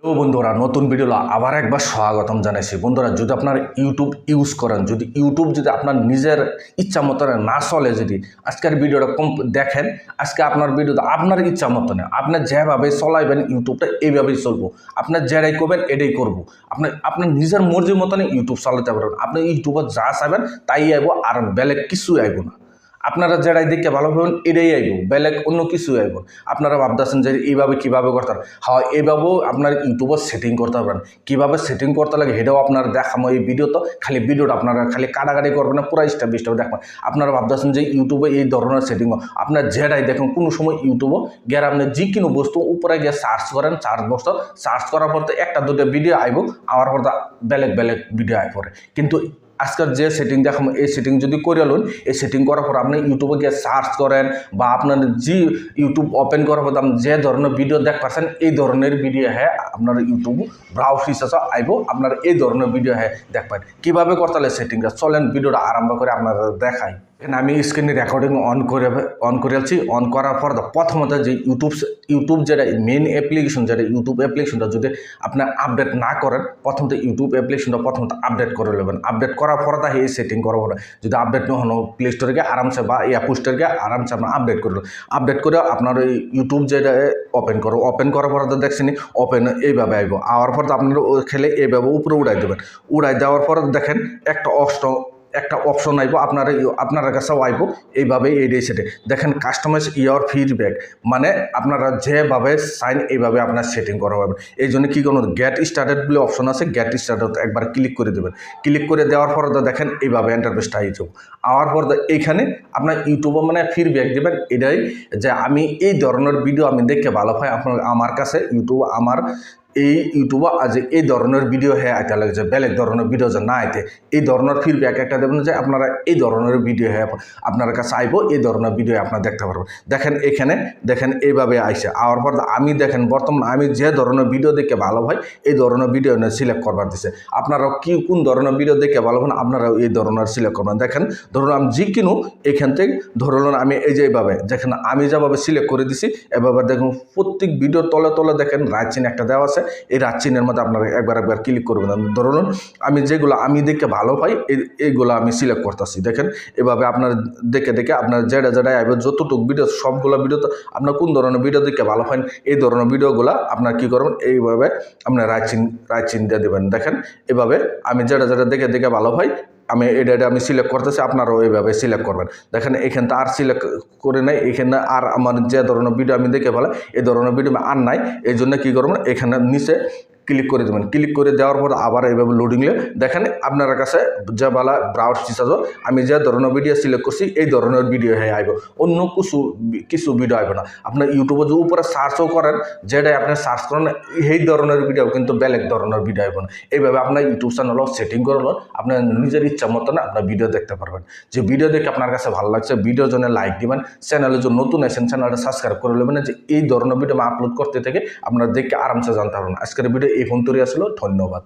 তো বন্ধুরা নতুন ভিডিও আবার একবার স্বাগতম জানাইছি। বন্ধুরা যদি আপনার ইউটিউব ইউজ করেন, যদি ইউটিউব যদি আপনার নিজের ইচ্ছা মতন না চলে, যদি আজকের ভিডিওটা কম দেখেন, আজকে আপনার ভিডিওটা আপনার ইচ্ছা মতন আপনি যেভাবে চলাইবেন ইউটিউবটা এইভাবেই চলবো। আপনার যেটাই করবেন এটাই করবো। আপনার নিজের মর্জির মতন ইউটিউব চালাতে পারবেন। আপনি ইউটিউবে যা চাইবেন তাই আইব, আর বেলেগ কিছু আইব না। আপনারা যেটাই দেখে ভালো পাবেন এটাই আইব, বেলেগ অন্য কিছু আইব। আপনারা ভাবতেছেন যে এইভাবে কীভাবে করতে পারেন। হ্যাঁ, এইভাবেও আপনার ইউটিউবে সেটিং করতে পারবেন। কীভাবে সেটিং করতে লাগে সেটাও আপনার দেখাবো এই ভিডিওতে। খালি ভিডিওটা আপনারা খালি কাটাকাটি করবেন না, পুরো স্টেপ বাই স্টেপ দেখবেন। আপনারা ভাবতেছেন যে ইউটিউবে এই ধরনের সেটিং আপনার যেটাই দেখুন, কোনো সময় ইউটিউবে গিয়ে আপনি যে কোনো বস্তু উপরে গিয়ে সার্চ করেন, সার্চ বক্স সার্চ করার পর তো একটা দুটো ভিডিও আইব, আমার পর বেলেগ বেলেগ ভিডিও আই পড়ে। কিন্তু আজকের যে সেটিং দেখাবো এই সেটিং যদি করে লুন, এই সেটিং করার পর আপনি ইউটিউবে গিয়ে সার্চ করেন বা আপনার যে ইউটিউব ওপেন করার পর আপনি যে ধরনের ভিডিও দেখ পাচ্ছেন এই ধরনের ভিডিও হ্যাঁ আপনার ইউটিউব ব্রাউজ হিসেবে আইব, আপনার এই ধরনের ভিডিও হ্যাঁ দেখ পারেন। কীভাবে করতে হলে সেটিংটা চলেন ভিডিওটা আরম্ভ করে আপনারা দেখাই। আমি স্ক্রিনে রেকর্ডিং অন করেছি। অন করার পর প্রথমত যে ইউটিউব যেটা মেন অ্যাপ্লিকেশন, যেটা ইউটিউব অ্যাপ্লিকেশনটা যদি আপনি আপডেট না করেন, প্রথমত ইউটিউব অ্যাপ্লিকেশনটা প্রথমত আপডেট করে নেবেন। আপডেট করার পর এই সেটিং করার পরে যদি আপডেট না হলো প্লে স্টোরে গিয়ে আরামসে বা অ্যাপ স্টোরে গিয়ে আরামসে আপনার আপডেট করে আপডেট করে আপনার ওই ইউটিউব যেটা ওপেন করার পর দেখছেন ওপেন এইভাবে আইব। আওয়ার পর আপনার খেলে এইভাবে উপরে উড়াই দেবেন। উড়াই দেওয়ার পর দেখেন একটা অপশন আইব আপনার কাছেও আইব এইভাবে এই সেটে দেখেন কাস্টমাইজ ইয়োর ফিডব্যাক, মানে আপনারা যেভাবে চাইন এইভাবে আপনার সেটিং করা হবে। এই জন্য কী করুন, গেট স্টার্টেড বলে অপশন আছে, গেট স্টার্টেড একবার ক্লিক করে দেবেন। ক্লিক করে দেওয়ার পর দেখেন এইভাবে ইন্টারফেসটা আই যাব। আওয়ার পর এইখানে আপনার ইউটিউবে মানে ফিডব্যাক দেবেন এটাই যে আমি এই ধরনের ভিডিও আমি দেখে ভালো পাই, আপনার আমার কাছে ইউটিউব আমার এই ইউটিউবে আজ এই ধরনের ভিডিও হ্যাঁ আইতে লাগে, যে বেলেগ ধরনের ভিডিও যে না আইতে এই ধরনের ফিডব্যাক একটা দেবেন যে আপনারা এই ধরনের ভিডিও হ্যাঁ আপনার কাছে আইব, এই ধরনের ভিডিও আপনারা দেখতে পারবেন। দেখেন এখানে দেখেন এইভাবে আইসে। আওয়ার পর আমি দেখেন বর্তমানে আমি যে ধরনের ভিডিও দেখে ভালো হয় এই ধরনের ভিডিও সিলেক্ট করবার দিছে। আপনারাও কোন ধরনের ভিডিও দেখে ভালো হন আপনারাও এই ধরনের সিলেক্ট করবেন। দেখেন ধরুন আমি যে কিনো এখান থেকে ধরুন আমি এই যে এইভাবে দেখেন আমি যেভাবে সিলেক্ট করে দিছি এভাবে দেখুন প্রত্যেক ভিডিওর তলে তলে দেখেন রাইট চিহ্ন একটা দেওয়া আছে। এই রাত চিহ্নের মধ্যে আপনারা একবার ক্লিক করবেন। ধরুন আমি যেগুলো আমি দেখে ভালো পাই এইগুলো আমি সিলেক্ট করতেছি। দেখেন এভাবে আপনার দেখে আপনার যেটা আইবে যতটুকু ভিডিও সবগুলো ভিডিওতে আপনার কোন ধরনের ভিডিও দেখে ভালো পান এই ধরনের ভিডিওগুলো আপনার কী করবেন এইভাবে আপনার রাইট চিহ্ন দিয়ে দেবেন। দেখেন এভাবে আমি যেটা দেখে ভালো পাই আমি এটা আমি সিলেক্ট করতেছি, আপনারাও এইভাবে সিলেক্ট করবেন। দেখেন এখান তো আর সিলেক্ট করে নেই, এখানে আর আমার যে ধরনের ভিডিও আমি দেখে ভালো এই ধরনের ভিডিও আর নাই। এই জন্য কী করবেন এখানে নিচে ক্লিক করে দেবেন। ক্লিক করে দেওয়ার পর আবার এইভাবে লোডিংলে দেখেন আপনার কাছে যে বালা ব্রাউজ হিসাবে আমি যে ধরনের ভিডিও সিলেক্ট করছি এই ধরনের ভিডিও হয়ে আইব, অন্য কিছু ভিডিও আইব না। আপনার ইউটিউবে যে উপরে সার্চও করেন যেটাই আপনি সার্চ করেন এই ধরনের ভিডিও কিন্তু বেলেগ ধরনের ভিডিও আইব না। এইভাবে আপনার ইউটিউব চ্যানেলও সেটিং করলো আপনার নিজের ইচ্ছা মতন আপনার ভিডিও দেখতে পারবেন। যে ভিডিও দেখে আপনার কাছে ভালো লাগছে ভিডিওর জন্য লাইক দিবেন, চ্যানেলের জন্য নতুন আসেন চ্যানেলটা সাবস্ক্রাইব করে নেবেন যে এই ধরনের ভিডিও আপলোড করতে থেকে আপনারা দেখে আরামসে জানতে পারবেন। আজকের ভিডিও এই ফোন তৈরি আসলো। ধন্যবাদ।